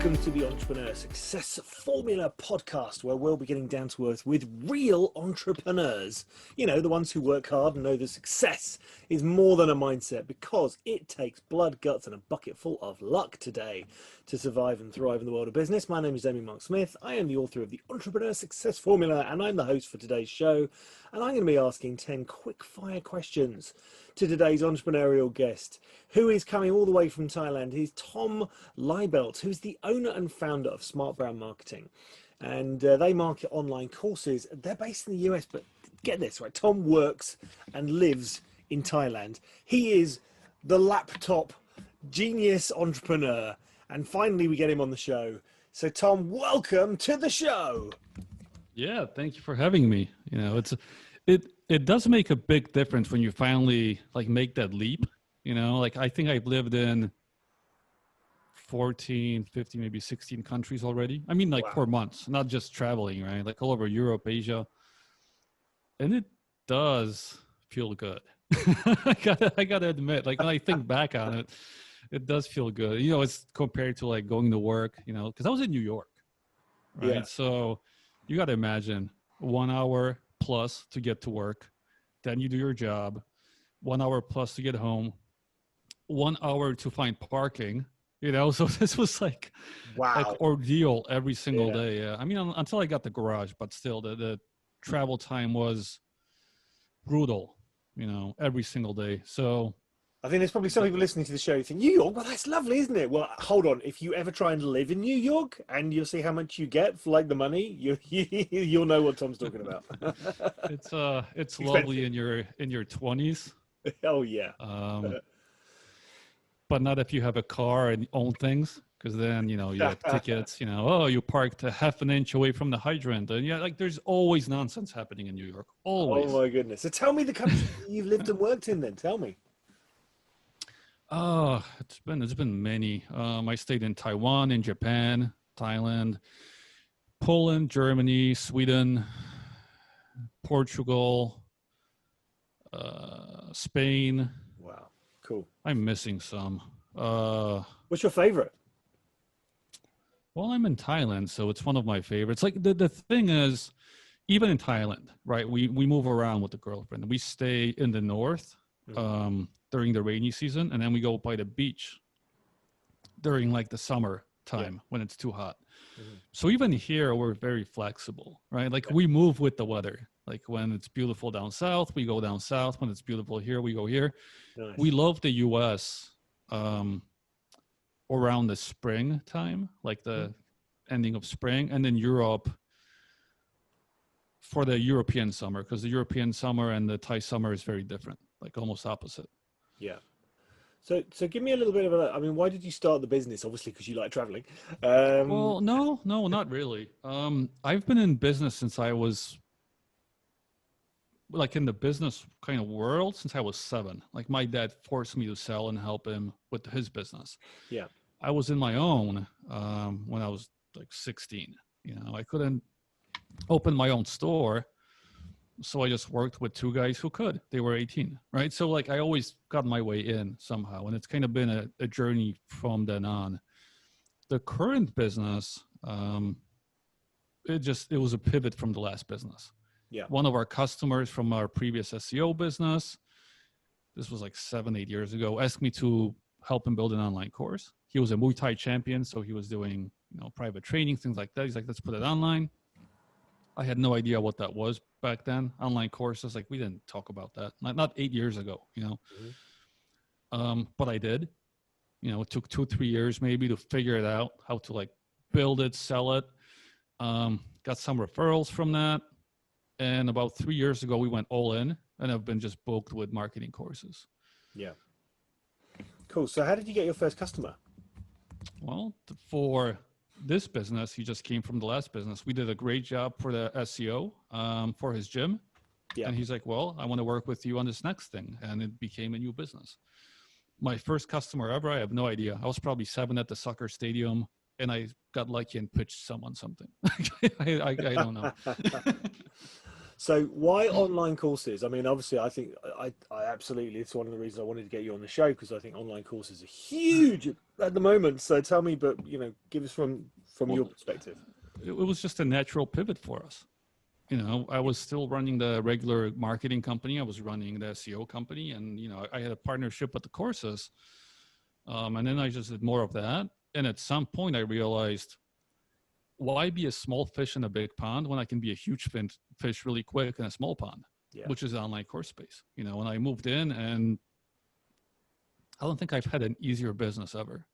Welcome to the Entrepreneur Success Formula podcast, where we'll be getting down to earth with real entrepreneurs. You know, the ones who work hard and know that success is more than a mindset, because it takes blood, guts, and a bucket full of luck today to survive and thrive in the world of business. My name is Damien Mark Smith. I am the author of the Entrepreneur Success Formula, and I'm the host for today's show. And I'm going to be asking 10 quick fire questions to today's entrepreneurial guest, who is coming all the way from Thailand. He's Tom Libelt, who's the owner and founder of Smartbrand Marketing. And they market online courses. They're based in the US, but get this, right? Tom works and lives in Thailand. He is the laptop genius entrepreneur. And finally, we get him on the show. So Tom, welcome to the show. Yeah, thank you for having me. You know, it does make a big difference when you finally make that leap. You know, I think I've lived in 14, 15, maybe 16 countries already. I mean, Wow. 4 months, not just traveling, right? All over Europe, Asia. And it does feel good. I gotta admit, when I think back on it, it does feel good. You know, it's compared to going to work, you know, because I was in New York, right? Yeah. So you got to imagine 1 hour plus to get to work. Then you do your job, 1 hour plus to get home, 1 hour to find parking, you know? So this was Wow. ordeal every single Yeah. day. Yeah. I mean, until I got the garage, but still the travel time was brutal, you know, every single day. So I think there's probably some people listening to the show who think, New York, well, that's lovely, isn't it? Well, hold on. If you ever try and live in New York and you'll see how much you get for the money, you'll know what Tom's talking about. it's lovely in your 20s. Oh, yeah. But not if you have a car and own things, because then, you know, you have tickets, you know, oh, you parked a half an inch away from the hydrant. And yeah, there's always nonsense happening in New York. Always. Oh, my goodness. So tell me the countries that you've lived and worked in then. Tell me. Oh, it's been many. I stayed in Taiwan, in Japan, Thailand, Poland, Germany, Sweden, Portugal, Spain. Wow. Cool. I'm missing some. What's your favorite? Well, I'm in Thailand, so it's one of my favorites. The thing is, even in Thailand, right, we move around with the girlfriend. We stay in the north during the rainy season, and then we go by the beach during the summer time when it's too hot. Mm-hmm. So even here, we're very flexible, right? We move with the weather. When it's beautiful down south, we go down south. When it's beautiful here, we go here. Nice. We love the US around the spring time, the ending of spring, and then Europe for the European summer, because the European summer and the Thai summer is very different, almost opposite. Yeah. So give me a little bit of why did you start the business? Obviously, because you like traveling. Well, no, not really. I've been in business since I was in the business kind of world since I was 7. My dad forced me to sell and help him with his business. Yeah. I was in my own when I was 16. You know, I couldn't open my own store, so I just worked with 2 guys who could. They were 18, right? So I always got my way in somehow, and it's kind of been a journey from then on. The current business, it was a pivot from the last business. Yeah. One of our customers from our previous SEO business, this was 7, 8 years ago, asked me to help him build an online course. He was a Muay Thai champion, so he was doing, private training, things like that. He's like, let's put it online. I had no idea what that was back then. Online courses, we didn't talk about that. Not 8 years ago, you know. Mm-hmm. But I did. You know, it took 2-3 years maybe to figure it out, how to build it, sell it. Got some referrals from that. And about 3 years ago, we went all in, and I've been just booked with marketing courses. Yeah. Cool. So how did you get your first customer? Well, for this business, he just came from the last business. We did a great job for the SEO for his gym. Yeah. And he's like, well, I want to work with you on this next thing. And it became a new business. My first customer ever, I have no idea. I was probably 7 at the soccer stadium, and I got lucky and pitched someone something. I don't know. So why online courses? I mean, obviously, I think I absolutely, it's one of the reasons I wanted to get you on the show, because I think online courses are huge at the moment. So tell me, but give us from Well, your perspective. it was just a natural pivot for us. I was still running the regular marketing company. I was running the SEO company, and I had a partnership with the courses. And then I just did more of that. And at some point, I realized, why be a small fish in a big pond when I can be a huge fish really quick in a small pond, Yeah. which is the online course space. When I moved in, and I don't think I've had an easier business ever.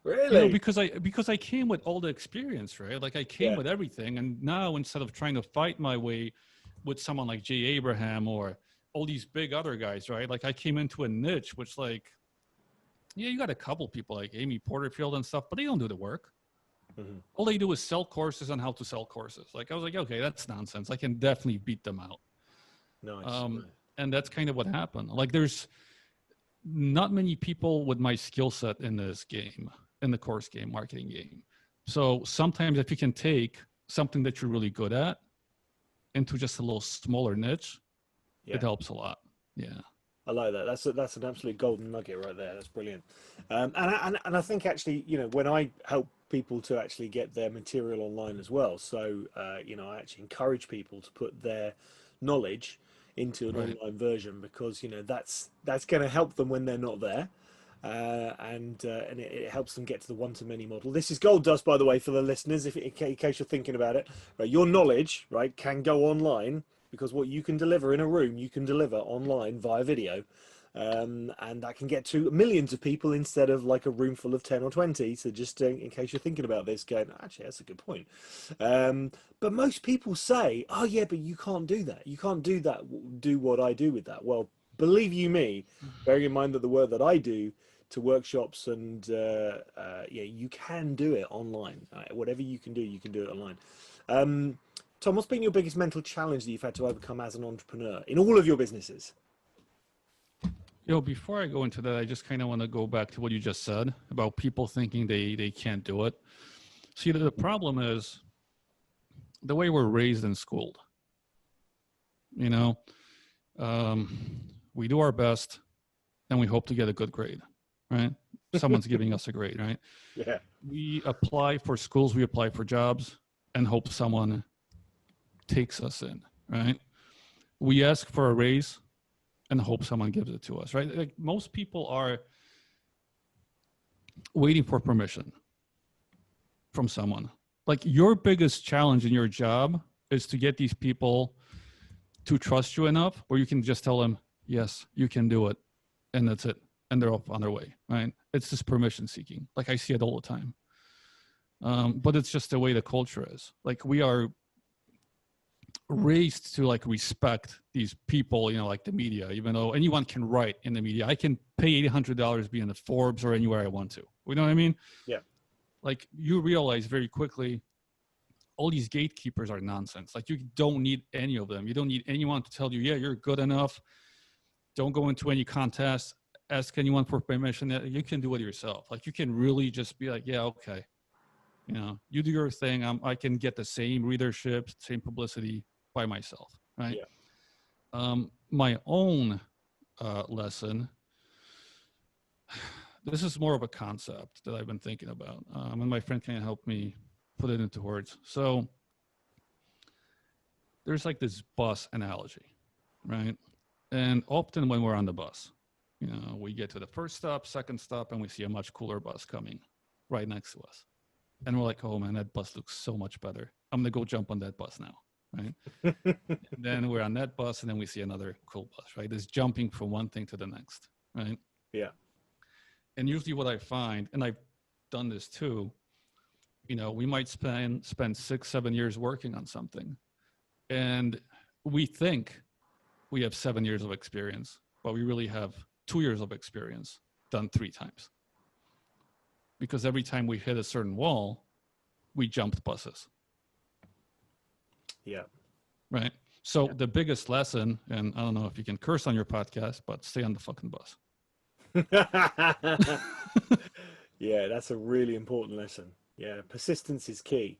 Really? Because I came with all the experience, right? Like I came Yeah. with everything, and now instead of trying to fight my way with someone like Jay Abraham or all these big other guys, right? Like I came into a niche, which you got a couple people like Amy Porterfield and stuff, but they don't do the work. Mm-hmm. All they do is sell courses on how to sell courses. Like I was like, okay, that's nonsense. I can definitely beat them out. Nice. And that's kind of what happened. Like there's not many people with my skill set in this game, in the course game, marketing game. So sometimes if you can take something that you're really good at into just a little smaller niche, Yeah. it helps a lot. Yeah. I like that. That's an absolute golden nugget right there. That's brilliant. And I think actually, when I help people to actually get their material online as well, so I actually encourage people to put their knowledge into an Right. online version, because that's going to help them when they're not there. And it helps them get to the one-to-many model. This is gold dust, by the way, for the listeners, if in case you're thinking about it. Right, your knowledge, right, can go online, because what you can deliver in a room, you can deliver online via video, and that can get to millions of people instead of like a room full of 10 or 20. So just in case you're thinking about this, going, actually, that's a good point. But most people say, oh yeah, but you can't do that. You can't do what I do with that. Well, believe you me, bearing in mind that the work that I do to workshops and yeah, you can do it online. Whatever you can do it online. Tom, what's been your biggest mental challenge that you've had to overcome as an entrepreneur in all of your businesses? Before I go into that, I just kind of want to go back to what you just said about people thinking they can't do it. See, the problem is the way we're raised and schooled. We do our best and we hope to get a good grade, right? Someone's giving us a grade, right? Yeah. We apply for schools, we apply for jobs and hope someone takes us in, right? We ask for a raise and hope someone gives it to us, right? Like most people are waiting for permission from someone. Like your biggest challenge in your job is to get these people to trust you enough where you can just tell them, yes, you can do it. And that's it. And they're off on their way, right? It's just permission seeking. Like I see it all the time. But it's just the way the culture is. Like we are raised to like respect these people, like the media, even though anyone can write in the media. I can pay $800 be in the Forbes or anywhere I want to. You know what I mean? Yeah. Like you realize very quickly, all these gatekeepers are nonsense. Like you don't need any of them. You don't need anyone to tell you, yeah, you're good enough. Don't go into any contest. Ask anyone for permission. You can do it yourself. Like you can really just be like, yeah, okay. You do your thing. I can get the same readership, same publicity by myself, right? Yeah. My own lesson, this is more of a concept that I've been thinking about, and my friend can help me put it into words. So there's like this bus analogy, right? And often when we're on the bus, we get to the first stop, second stop, and we see a much cooler bus coming right next to us. And we're like, oh man, that bus looks so much better. I'm gonna go jump on that bus now, right? And then we're on that bus, and then we see another cool bus, right? There's jumping from one thing to the next, right? Yeah. And usually what I find, and I've done this too, we might spend 6-7 years working on something, and we think we have 7 years of experience, but we really have 2 years of experience done 3 times. Because every time we hit a certain wall, we jumped buses. Yeah. Right. So the biggest lesson, and I don't know if you can curse on your podcast, but stay on the fucking bus. Yeah, that's a really important lesson. Yeah, persistence is key.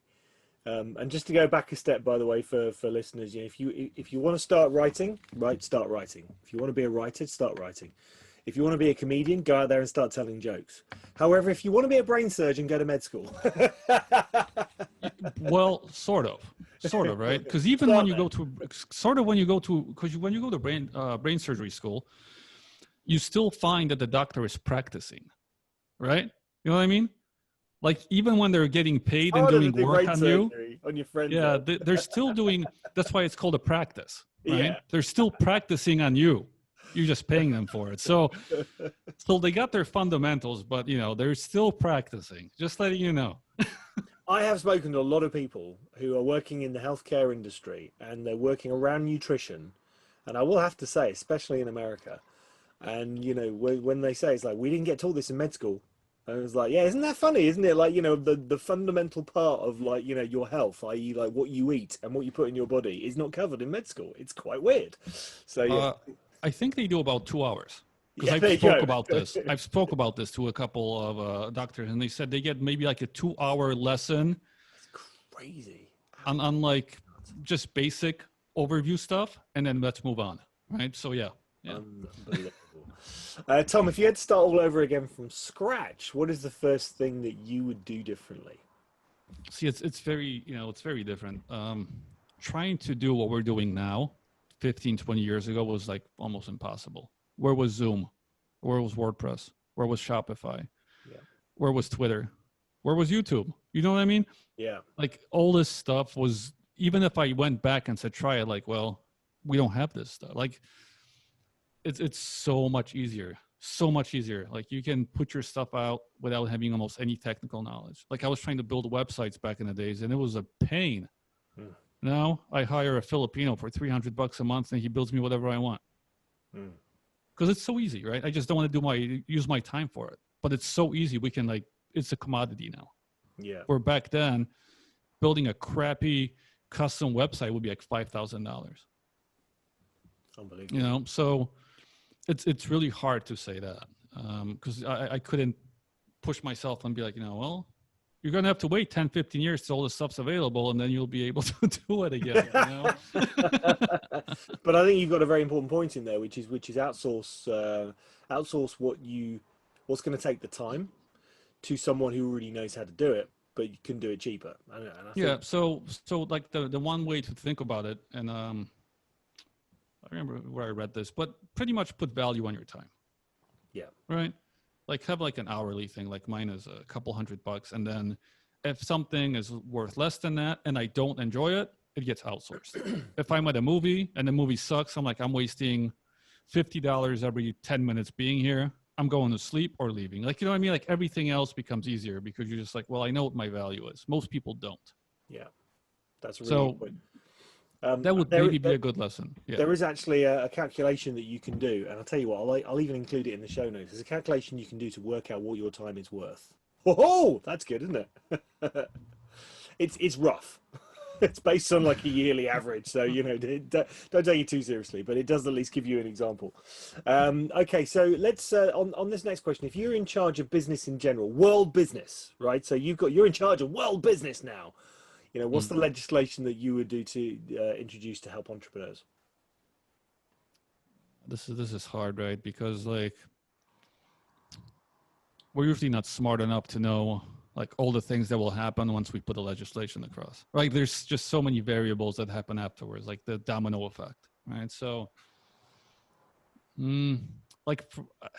And just to go back a step, by the way, for listeners, you know, if you want to start writing, start writing. If you want to be a writer, start writing. If you want to be a comedian, go out there and start telling jokes. However, if you want to be a brain surgeon, go to med school. Well, sort of, right? Because even when you go to when you go to brain surgery school, you still find that the doctor is practicing, right? You know what I mean? Like even when they're getting paid and doing work on you, on your friends. yeah, they're still doing. That's why it's called a practice, right? Yeah. They're still practicing on you. You're just paying them for it. So they got their fundamentals, but you know they're still practicing. Just letting you know. I have spoken to a lot of people who are working in the healthcare industry and they're working around nutrition. And I will have to say, especially in America, and you know, when they say it's like, we didn't get taught this in med school. And it's like, yeah, isn't that funny? Isn't it? Like, you know, the fundamental part of like, you know, your health, i.e. like what you eat and what you put in your body is not covered in med school. It's quite weird. So yeah. I think they do about 2 hours. Because Yeah, I've spoke about this to a couple of doctors, and they said they get maybe like a 2-hour lesson. That's crazy. On like just basic overview stuff, and then let's move on, right? So yeah. Unbelievable. Tom, if you had to start all over again from scratch, what is the first thing that you would do differently? See, it's very, you know, it's very different. Trying to do what we're doing now 15, 20 years ago was like almost impossible. Where was Zoom? Where was WordPress? Where was Shopify? Yeah. Where was Twitter? Where was YouTube? You know what I mean? Yeah. Like all this stuff was, even if I went back and said, try it, like, well, we don't have this stuff. Like it's so much easier. So much easier. Like you can put your stuff out without having almost any technical knowledge. Like I was trying to build websites back in the days and it was a pain. Now I hire a Filipino for $300 a month and he builds me whatever I want. Because it's so easy, right? I just don't want to use my time for it. But it's so easy. We can it's a commodity now. Yeah. Where back then, building a crappy custom website would be like $5,000. Unbelievable. You know, so it's really hard to say that because I couldn't push myself and be like, you know, well, you're going to have to wait 10, 15 years till all the stuff's available and then you'll be able to do it again. You know? But I think you've got a very important point in there, which is outsource what's going to take the time to someone who already knows how to do it, but you can do it cheaper. And I think... So like the one way to think about it, and I remember where I read this, but pretty much put value on your time. Yeah. Right. Like have like an hourly thing, like mine is a couple $100. And then if something is worth less than that and I don't enjoy it, it gets outsourced. If I'm at a movie and the movie sucks, I'm like, I'm wasting $50 every 10 minutes being here. I'm going to sleep or leaving. Like, you know what I mean? Like everything else becomes easier because you're just like, well, I know what my value is. Most people don't. Yeah. That's a really good point. That would maybe be a good lesson. Yeah. There is actually a calculation that you can do, and I'll tell you what, I'll even include it in the show notes. There's a calculation you can do to work out what your time is worth. Oh, that's good, isn't it? It's rough. It's based on like a yearly average, so you know, don't take it too seriously, but it does at least give you an example. Okay, so let's on this next question. If you're in charge of business in general, world business, right? So you're in charge of world business now. You know, what's the legislation that you would do to introduce to help entrepreneurs? This is hard, right? Because like we're usually not smart enough to know like all the things that will happen once we put the legislation across. Right? There's just so many variables that happen afterwards, like the domino effect, right? So,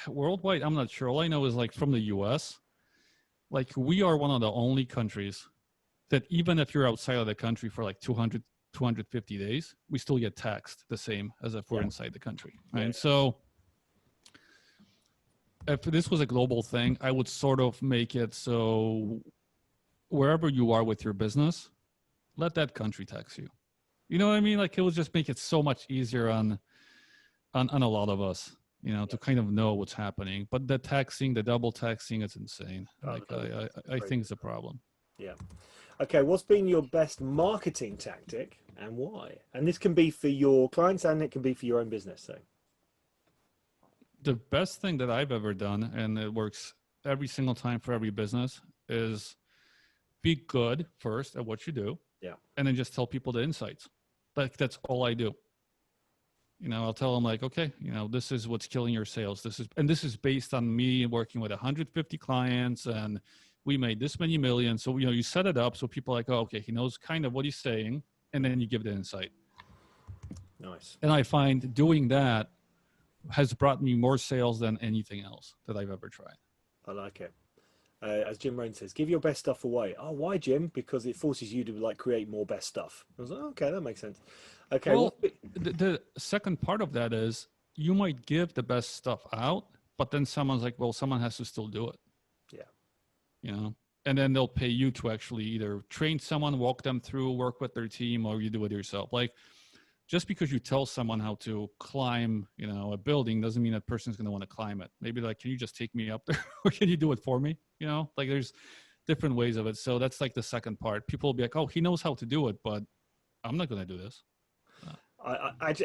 worldwide, I'm not sure. All I know is like from the U.S., like we are one of the only countries that even if you're outside of the country for like 200, 250 days, we still get taxed the same as if we're inside the country, right? Yeah. So if this was a global thing, I would sort of make it so wherever you are with your business, let that country tax you. You know what I mean? Like it would just make it so much easier on a lot of us, you know, to kind of know what's happening. But the taxing, the double taxing, it's insane. Like I think it's a problem. Yeah. Okay, what's been your best marketing tactic and why? And this can be for your clients and it can be for your own business. So the best thing that I've ever done, and it works every single time for every business, is be good first at what you do. Yeah. and then just tell people the insights. Like that's all I do. I'll tell them like, okay, this is what's killing your sales. This is based on me working with 150 clients, and we made this many million. So, you set it up so people are like, oh, okay, he knows kind of what he's saying, and then you give the insight. Nice. And I find doing that has brought me more sales than anything else that I've ever tried. I like it. As Jim Rohn says, give your best stuff away. Oh, why, Jim? Because it forces you to like create more best stuff. I was like, okay, that makes sense. Okay. Well, the second part of that is you might give the best stuff out, but then someone's like, well, someone has to still do it. Yeah. And then they'll pay you to actually either train someone, walk them through, work with their team, or you do it yourself. Like, just because you tell someone how to climb, a building doesn't mean that person's going to want to climb it. Maybe like, can you just take me up there or can you do it for me? Like there's different ways of it. So that's like the second part. People will be like, oh, he knows how to do it, but I'm not going to do this.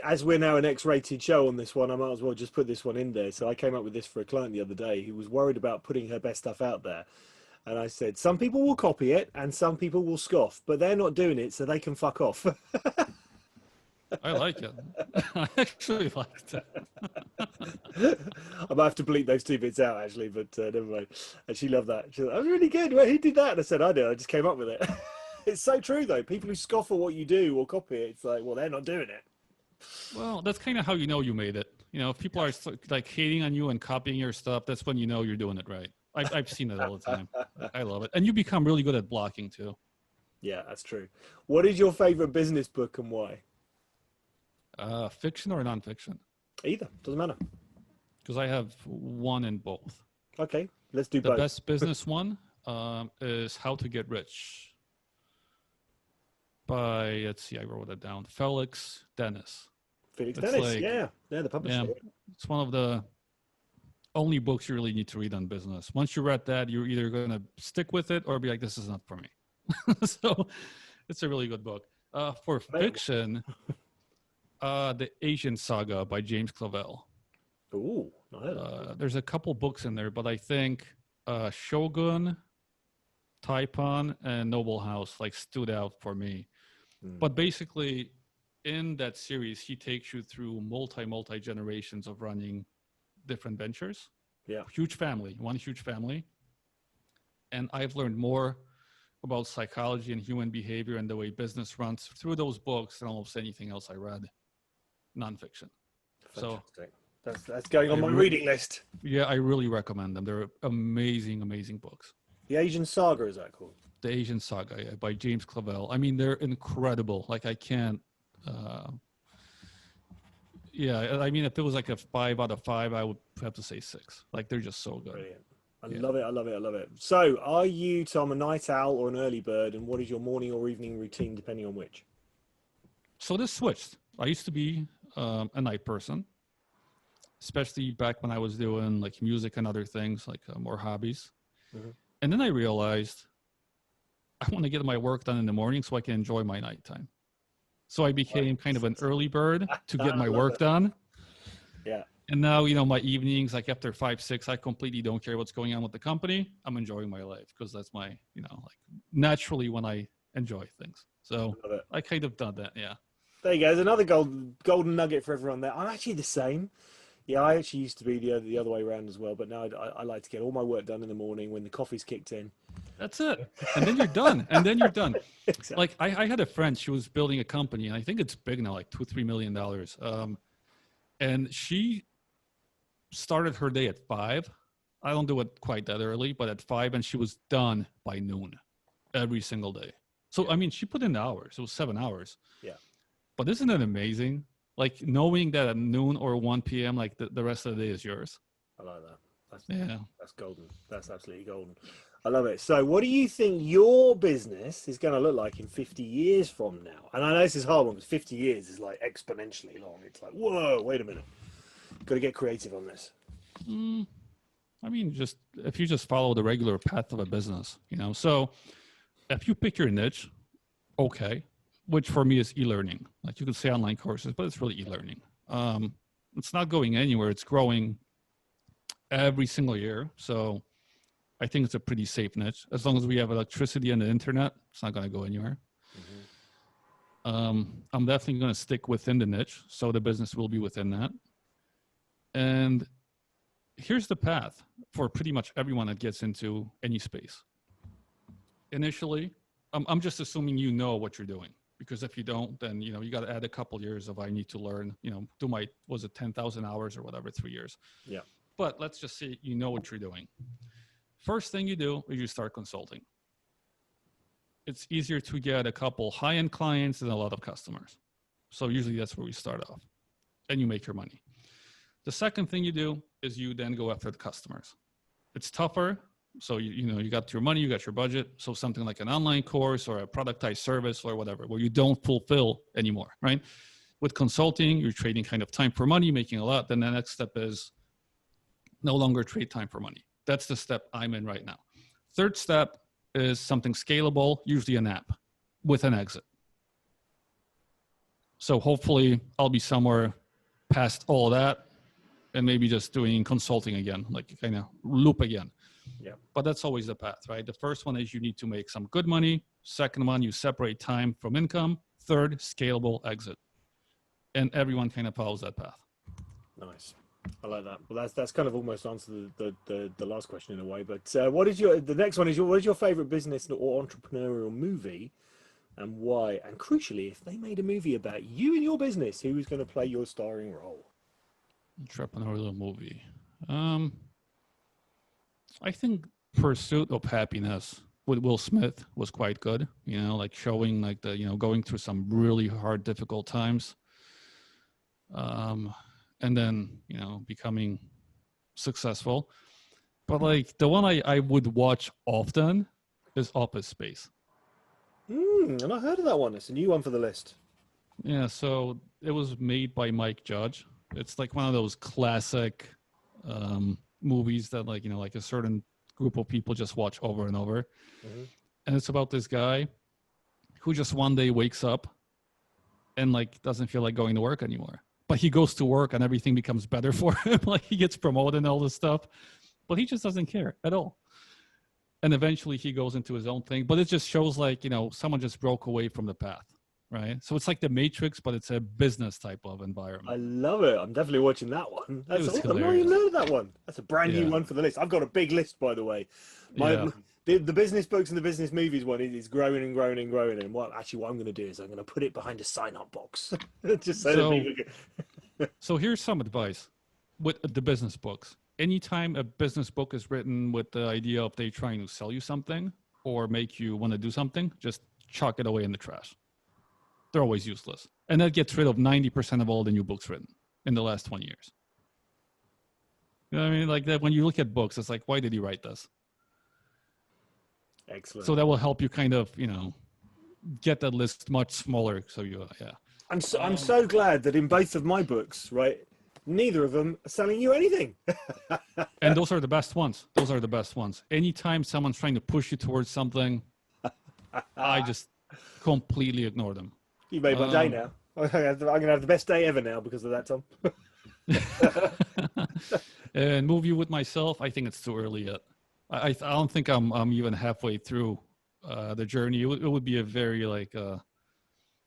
As we're now an X-rated show on this one, I might as well just put this one in there. So I came up with this for a client the other day who was worried about putting her best stuff out there. And I said, some people will copy it and some people will scoff, but they're not doing it, so they can fuck off. I like it. I actually liked it. I might have to bleep those two bits out, actually, but never mind. And she loved that. She was like, that was really good. Well, who did that? And I said, I did. I just came up with it. It's so true, though. People who scoff at what you do or copy it, it's like, well, they're not doing it. Well, that's kind of how you know you made it. If people are like hating on you and copying your stuff, that's when you know you're doing it right. I've seen it all the time. I love it. And you become really good at blocking, too. Yeah, that's true. What is your favorite business book and why? Fiction or nonfiction? Either. Doesn't matter. Because I have one in both. Okay, let's do both. The best business one is How to Get Rich by, let's see, I wrote it down, Felix Dennis. Felix Dennis, yeah, the publisher. Yeah, it's one of the only books you really need to read on business. Once you read that, you're either going to stick with it or be like, this is not for me. So it's a really good book. For fiction, The Asian Saga by James Clavell. Ooh, there's a couple books in there, but I think Shogun, Taipan, and Noble House like stood out for me. But basically, in that series, he takes you through multi generations of running different ventures. Yeah, one huge family. And I've learned more about psychology and human behavior and the way business runs through those books than almost anything else I read, nonfiction. Fantastic. So that's going on my reading list. Yeah, I really recommend them. They're amazing books. The Asian Saga, is that called? The Asian Saga, yeah, by James Clavell. I mean, they're incredible. Like, I can't. Yeah, I mean, if it was like a 5 out of 5, I would have to say 6. Like, they're just so good. Brilliant. I love it. So, are you, Tom, a night owl or an early bird? And what is your morning or evening routine, depending on which? So this switched. I used to be a night person, especially back when I was doing like music and other things, like more hobbies. Mm-hmm. And then I realized I want to get my work done in the morning so I can enjoy my nighttime. So I became kind of an early bird to get my work done. Yeah. And now, my evenings, like after 5, 6, I completely don't care what's going on with the company. I'm enjoying my life because that's my, like naturally when I enjoy things. So I kind of done that. Yeah. There you go. There's another golden nugget for everyone there. I'm actually the same. Yeah, I actually used to be the other way around as well. But now I like to get all my work done in the morning when the coffee's kicked in. That's it. And then you're done. Exactly. Like I had a friend, she was building a company, and I think it's big now, like $2-3 million. And she started her day at 5. I don't do it quite that early, but at 5, and she was done by noon every single day. So, I mean, she put in the hours. It was 7 hours. Yeah. But isn't it amazing? Like knowing that at noon or 1 p.m., like the rest of the day is yours. I like that. That's golden. That's absolutely golden. I love it. So what do you think your business is going to look like in 50 years from now? And I know this is hard one, because 50 years is like exponentially long. It's like, whoa, wait a minute. Got to get creative on this. I mean, if you just follow the regular path of a business, so if you pick your niche, okay, which for me is e-learning. Like you could say online courses, but it's really e-learning. It's not going anywhere. It's growing every single year. So I think it's a pretty safe niche. As long as we have electricity and the internet, it's not going to go anywhere. I'm definitely going to stick within the niche, so the business will be within that. And here's the path for pretty much everyone that gets into any space. Initially, I'm just assuming you know what you're doing, because if you don't, then you got to add a couple years of I need to learn. Do my 10,000 hours or whatever, 3 years. Yeah. But let's just say you know what you're doing. First thing you do is you start consulting. It's easier to get a couple high-end clients than a lot of customers. So usually that's where we start off, and you make your money. The second thing you do is you then go after the customers. It's tougher. So you got your money, you got your budget. So something like an online course or a productized service or whatever, where you don't fulfill anymore, right? With consulting, you're trading kind of time for money, making a lot. Then the next step is no longer trade time for money. That's the step I'm in right now. Third step is something scalable, usually an app with an exit. So hopefully I'll be somewhere past all that and maybe just doing consulting again, like kind of loop again. Yeah. But that's always the path, right? The first one is you need to make some good money. Second one, you separate time from income. Third, scalable exit. And everyone kind of follows that path. Nice. I like that. Well, that's kind of almost answered the last question in a way. But the next one is what is your favorite business or entrepreneurial movie, and why? And crucially, if they made a movie about you and your business, who is going to play your starring role? Entrepreneurial movie. I think Pursuit of Happiness with Will Smith was quite good. Like showing like going through some really hard, difficult times. And then, becoming successful. But like the one I would watch often is Office Space. And I heard of that one. It's a new one for the list. Yeah, so it was made by Mike Judge. It's like one of those classic movies that like a certain group of people just watch over and over. Mm-hmm. And it's about this guy who just one day wakes up and like doesn't feel like going to work anymore. But he goes to work and everything becomes better for him. Like he gets promoted and all this stuff, but he just doesn't care at all. And eventually he goes into his own thing, but it just shows like, someone just broke away from the path, right? So it's like the Matrix, but it's a business type of environment. I love it. I'm definitely watching that one. That's awesome. Hilarious. I didn't know that one. That's a brand new one for the list. I've got a big list, by the way. The business books and the business movies one is growing and growing and growing. And what I'm going to do is I'm going to put it behind a sign-up box. Just so that people can... So here's some advice with the business books. Anytime a business book is written with the idea of they trying to sell you something or make you want to do something, just chuck it away in the trash. They're always useless. And that gets rid of 90% of all the new books written in the last 20 years. You know what I mean? Like that when you look at books, it's like, why did he write this? Excellent. So that will help you kind of, get that list much smaller. So I'm so glad that in both of my books, right, neither of them are selling you anything. And those are the best ones. Anytime someone's trying to push you towards something, I just completely ignore them. You made my day now. I'm going to have the best day ever now because of that, Tom. And movie with myself, I think it's too early yet. I don't think I'm even halfway through the journey. It would be a very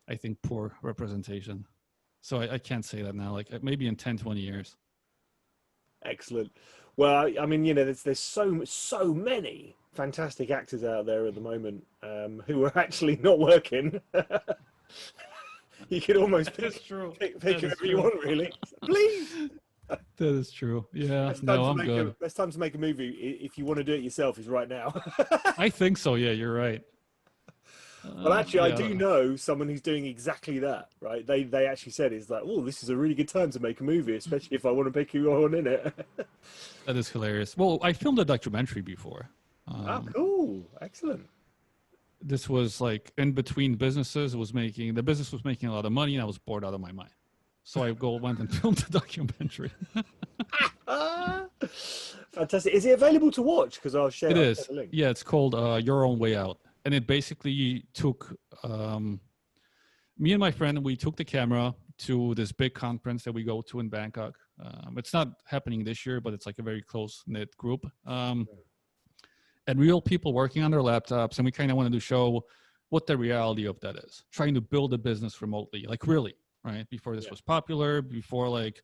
I think poor representation. So I can't say that now. Like maybe in 10, 20 years. Excellent. Well, I mean, there's so many fantastic actors out there at the moment who are actually not working. You could almost pick whoever you want, really. Please. That is true. Yeah. I'm good. Best time to make a movie, if you want to do it yourself, is right now. I think so. Yeah, you're right. Well, actually, I do know someone who's doing exactly that, right? They actually said, it's like, oh, this is a really good time to make a movie, especially if I want to pick who I want in it. That is hilarious. Well, I filmed a documentary before. Cool. Excellent. This was like in between businesses. The business was making a lot of money and I was bored out of my mind. So I went and filmed a documentary. Fantastic. Is it available to watch? Because I'll share the link. Yeah, it's called Your Own Way Out. And it basically took me and my friend, we took the camera to this big conference that we go to in Bangkok. It's not happening this year, but it's like a very close-knit group. And real people working on their laptops. And we kind of wanted to show what the reality of that is. Trying to build a business remotely, like really, right? Before this was popular, before like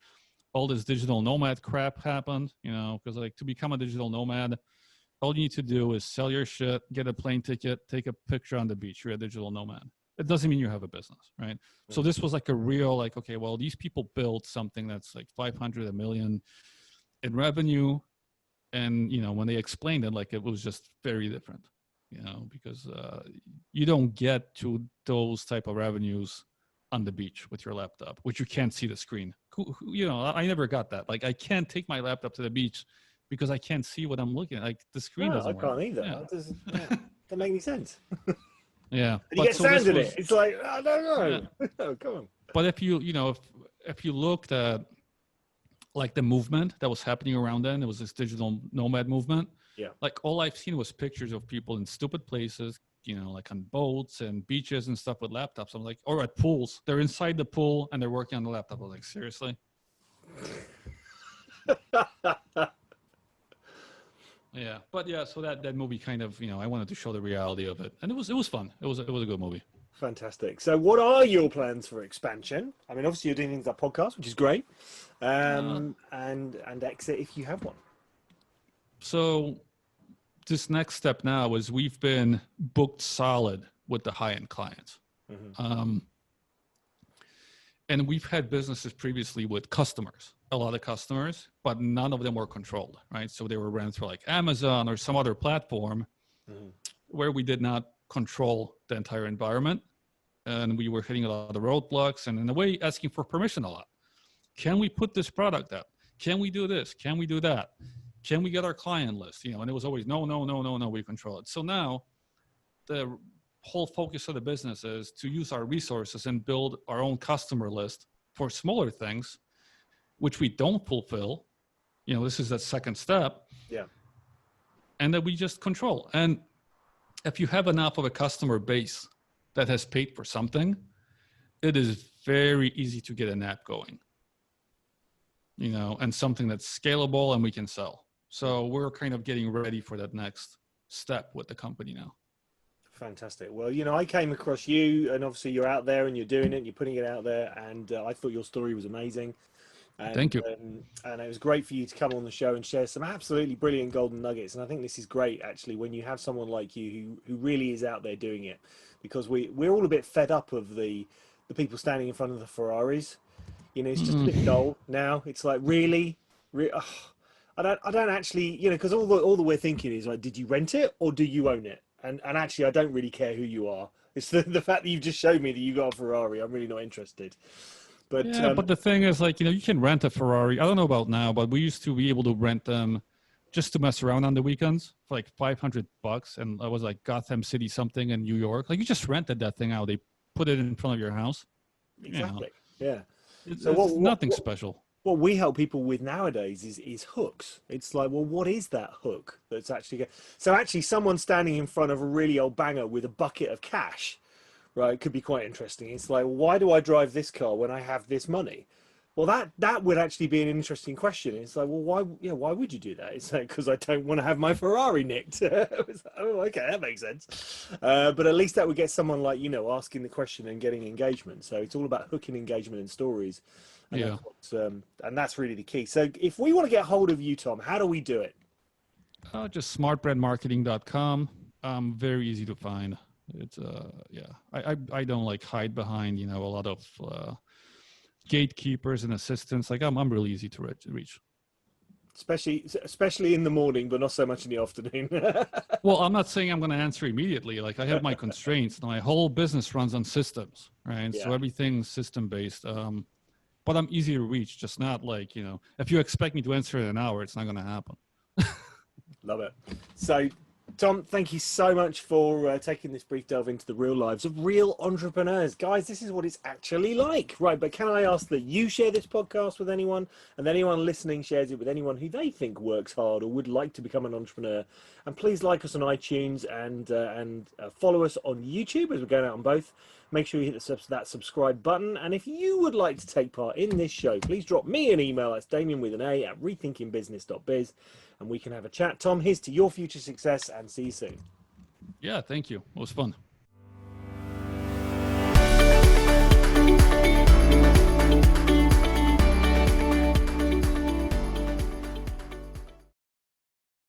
all this digital nomad crap happened, you know, because like to become a digital nomad, all you need to do is sell your shit, get a plane ticket, take a picture on the beach. You're a digital nomad. It doesn't mean you have a business, right? So this was like a real, like, okay, well, these people built something that's like 500, a million in revenue. And, you know, when they explained it, like it was just very different, you know, because you don't get to those type of revenues on the beach with your laptop, which you can't see the screen. You know, I never got that. Like I can't take my laptop to the beach because I can't see what I'm looking at. Like the screen doesn't work. I can't either. Yeah. That doesn't make any sense. Yeah. And you get sand in it. It's like, I don't know. Yeah. Oh, come on. But if you know, if you looked at like the movement that was happening around then, it was this digital nomad movement. Yeah. Like all I've seen was pictures of people in stupid places, you know, like on boats and beaches and stuff with laptops. I'm like, or at pools. They're inside the pool and they're working on the laptop. I was like, seriously? Yeah, but yeah, so that movie kind of, you know, I wanted to show the reality of it, and it was fun. It was a good movie. Fantastic. So, what are your plans for expansion? I mean, obviously, you're doing things like podcasts, which is great, and exit if you have one. So, this next step now is we've been booked solid with the high-end clients, and we've had businesses previously with customers. A lot of customers, but none of them were controlled, right? So they were ran through like Amazon or some other platform where we did not control the entire environment. And we were hitting a lot of roadblocks and in a way asking for permission a lot. Can we put this product out? Can we do this? Can we do that? Can we get our client list? You know, and it was always no, we control it. So now the whole focus of the business is to use our resources and build our own customer list for smaller things, which we don't fulfill. You know, this is that second step. Yeah. And that we just control. And if you have enough of a customer base that has paid for something, it is very easy to get an app going, you know, and something that's scalable and we can sell. So we're kind of getting ready for that next step with the company now. Fantastic. Well, you know, I came across you and obviously you're out there and you're doing it and you're putting it out there. And I thought your story was amazing. And, thank you. And it was great for you to come on the show and share some absolutely brilliant golden nuggets. And I think this is great, actually, when you have someone like you who really is out there doing it, because we're all a bit fed up of the people standing in front of the Ferraris. You know, it's just a bit dull now. It's like, really? I don't actually, you know, because all that we're thinking is like, did you rent it or do you own it? And actually, I don't really care who you are. It's the fact that you've just showed me that you got a Ferrari. I'm really not interested. But, yeah, but the thing is, like, you know, you can rent a Ferrari. I don't know about now, but we used to be able to rent them just to mess around on the weekends for like $500. And I was like Gotham City something in New York. Like you just rented that thing out. They put it in front of your house. Exactly. You know. Yeah. It's nothing special. What we help people with nowadays is hooks. It's like, well, what is that hook that's actually... So actually someone standing in front of a really old banger with a bucket of cash, right, could be quite interesting. It's like, why do I drive this car when I have this money? Well, that would actually be an interesting question. It's like, well, why would you do that? It's like, because I don't want to have my Ferrari nicked. Oh, okay, that makes sense. But at least that would get someone like, you know, asking the question and getting engagement. So it's all about hooking engagement and stories. And yeah. And that's really the key. So if we want to get hold of you, Tom, how do we do it? Just smartbrandmarketing.com. Very easy to find. It's I don't like hide behind, you know, a lot of gatekeepers and assistants. Like I'm really easy to reach. Especially in the morning, but not so much in the afternoon. Well, I'm not saying I'm going to answer immediately. Like I have my constraints. My whole business runs on systems, right? Yeah. So everything's system based. But I'm easy to reach. Just not like, you know, if you expect me to answer in an hour, it's not going to happen. Love it. So, Tom, thank you so much for taking this brief delve into the real lives of real entrepreneurs. Guys, this is what it's actually like. Right, but can I ask that you share this podcast with anyone, and anyone listening shares it with anyone who they think works hard or would like to become an entrepreneur. And please like us on iTunes and follow us on YouTube, as we're going out on both. Make sure you hit that subscribe button. And if you would like to take part in this show, please drop me an email. That's Damien with an A at rethinkingbusiness.biz. And we can have a chat. Tom, here's to your future success and see you soon. Yeah, thank you. It was fun.